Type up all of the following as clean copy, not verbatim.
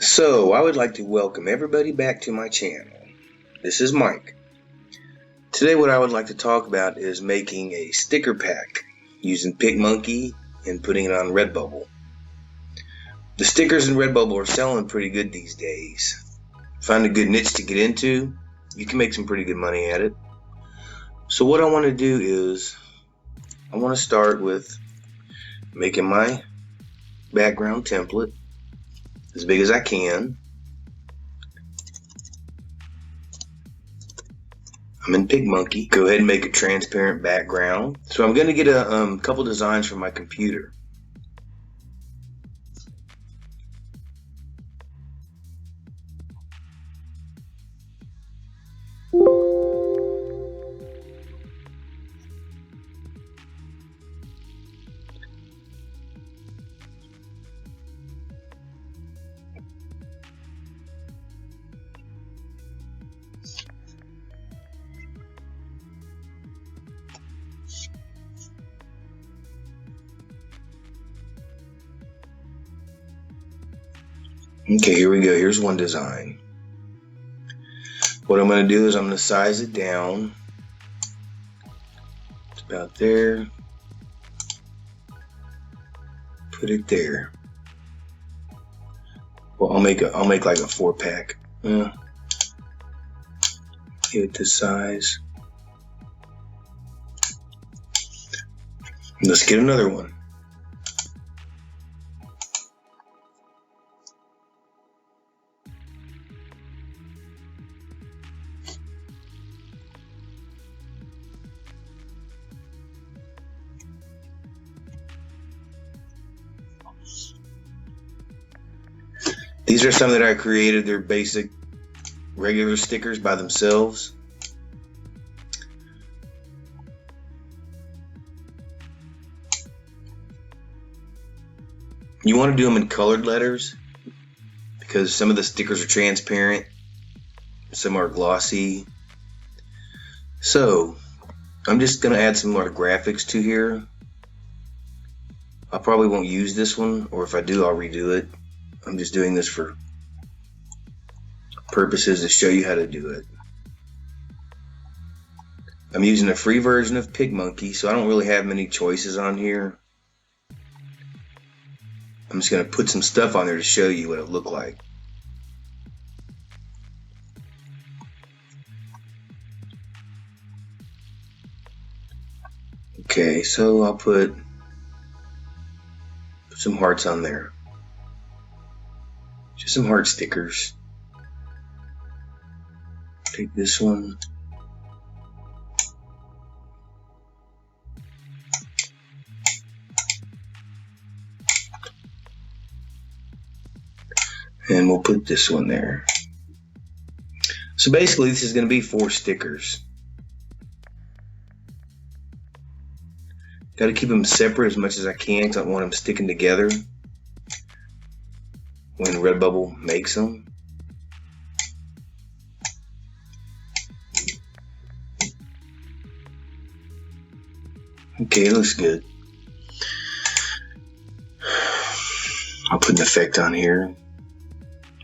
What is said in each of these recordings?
So, I would like to welcome everybody back to my channel. This is Mike. Today what I would like to talk about is making a sticker pack using Pic Monkey and putting it on Redbubble. The stickers in Redbubble are selling pretty good these days. Find a good niche to get into, you can make some pretty good money at it. So what I want to do is, I want to start with making my background template as big as I can. I'm in Pic Monkey. Go ahead and make a transparent background. So I'm going to get a couple designs from my computer. Okay, here we go. Here's one design. What I'm going to do is I'm going to size it down. It's about there. Put it there. Well, I'll make like a 4-pack. Give it this size. Let's get another one. These are some that I created. They're basic regular stickers by themselves. You want to do them in colored letters because some of the stickers are transparent, some are glossy. So I'm just going to add some more graphics to here. I probably won't use this one, or if I do, I'll redo it. I'm just doing this for purposes to show you how to do it. I'm using a free version of Pic Monkey, so I don't really have many choices on here. I'm just going to put some stuff on there to show you what it looked like. Okay, so I'll put some hearts on there. Just some heart stickers. Take this one. And we'll put this one there. So basically this is going to be 4 stickers. Got to keep them separate as much as I can because I don't want them sticking together when Redbubble makes them. Okay, it looks good. I'll put an effect on here.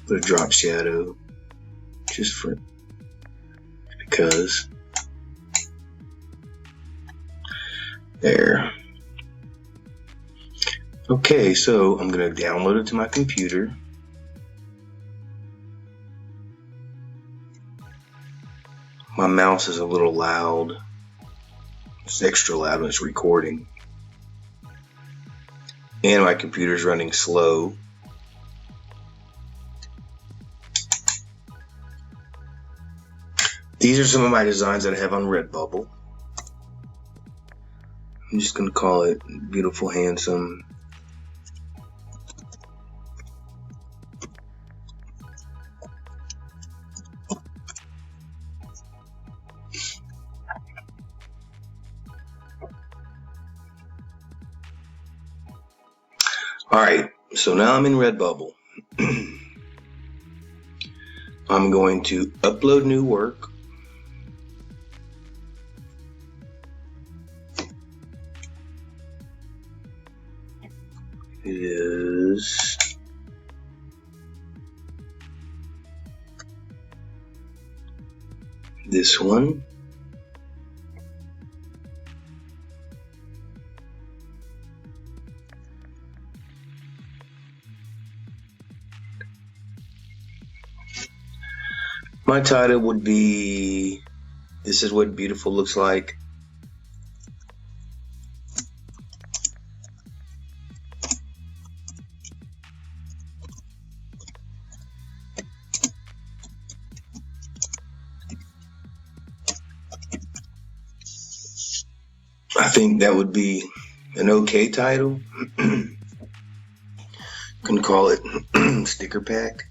Put a drop shadow just for because. There. Okay, so I'm going to download it to my computer. My mouse is a little loud. It's extra loud when it's recording. And my computer's running slow. These are some of my designs that I have on Redbubble. I'm just going to call it Beautiful Handsome. Alright, so now I'm in Redbubble. I'm going to upload new work. It is this one. My title would be, "This is what beautiful looks like." I think that would be an okay title. Can call it sticker pack.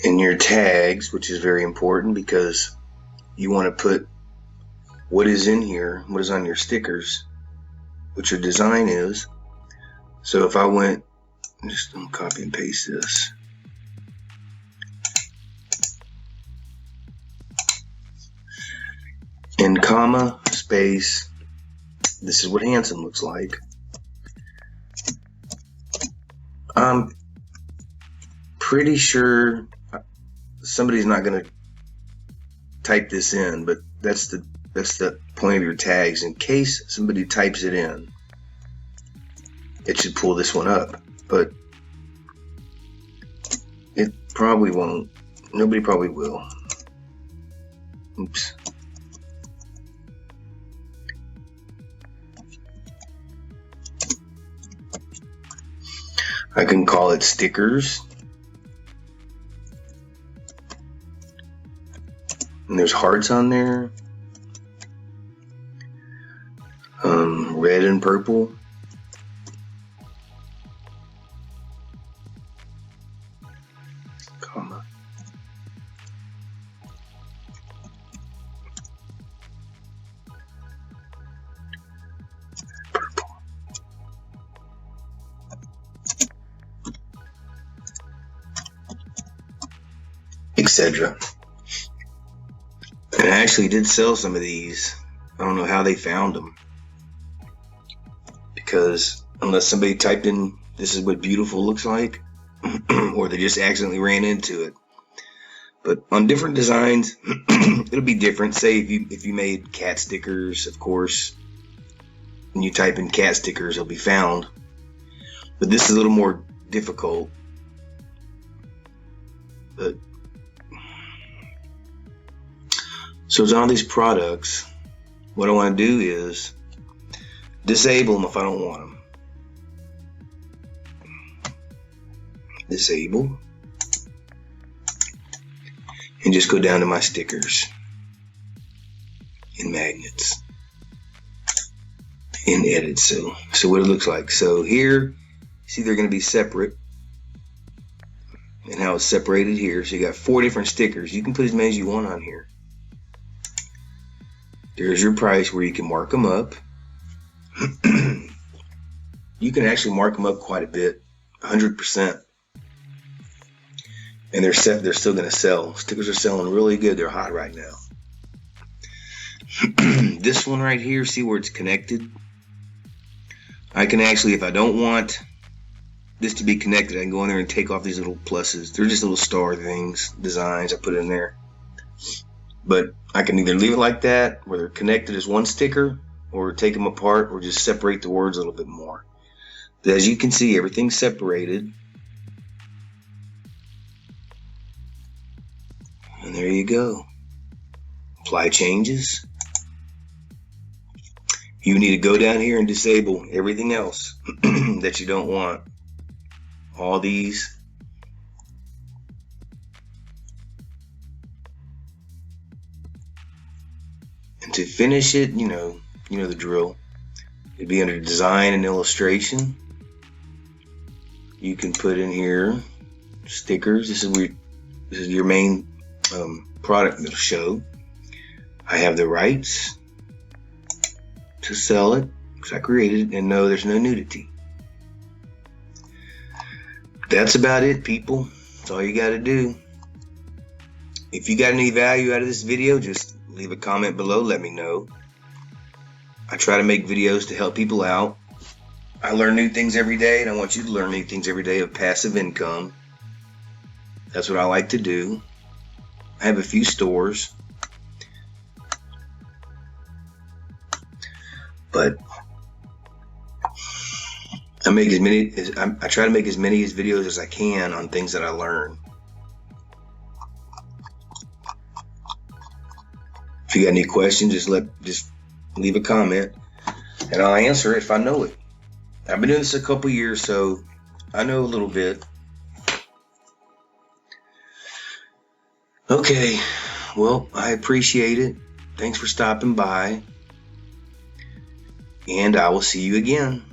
And your tags, which is very important because you want to put what is in here, what is on your stickers, what your design is. So if I went, just copy and paste this. And comma, space, this is what handsome looks like. I'm pretty sure somebody's not going to type this in, but that's the point of your tags. In case somebody types it in, it should pull this one up, but it probably won't. Nobody probably will. Oops. I can call it stickers. And there's hearts on there. Red and purple. Comma. Purple. Etc. And I actually did sell some of these. I don't know how they found them, because unless somebody typed in "this is what beautiful looks like," or they just accidentally ran into it. But on different designs, it'll be different. Say if you made cat stickers, of course, and you type in cat stickers, it'll be found. But this is a little more difficult. But so it's on these products. What I want to do is disable them if I don't want them. Disable. And just go down to my stickers and magnets and edit. So what it looks like. So here, see, they're going to be separate, and how it's separated here. So you got 4 different stickers. You can put as many as you want on here. There's your price where you can mark them up. You can actually mark them up quite a bit, 100%. And they're still going to sell. Stickers are selling really good. They're hot right now. This one right here, see where it's connected? I can actually, if I don't want this to be connected, I can go in there and take off these little pluses. They're just little star things, designs I put in there. But I can either leave it like that, where they're connected as one sticker, or take them apart, or just separate the words a little bit more. But as you can see, everything's separated. And there you go. Apply changes. You need to go down here and disable everything else that you don't want. All these. And to finish it, you know the drill. It'd be under design and illustration. You can put in here stickers. This is your main product that'll show. I have the rights to sell it because I created it, and no, there's no nudity. That's about it, people. That's all you got to do. If you got any value out of this video, just leave a comment below. Let me know. I try to make videos to help people out. I learn new things every day, and I want you to learn new things every day of passive income. That's what I like to do. I have a few stores, but I try to make as many videos as I can on things that I learn. If you got any questions, just leave a comment, and I'll answer it if I know it. I've been doing this a couple years, so I know a little bit. Okay, well, I appreciate it. Thanks for stopping by, and I will see you again.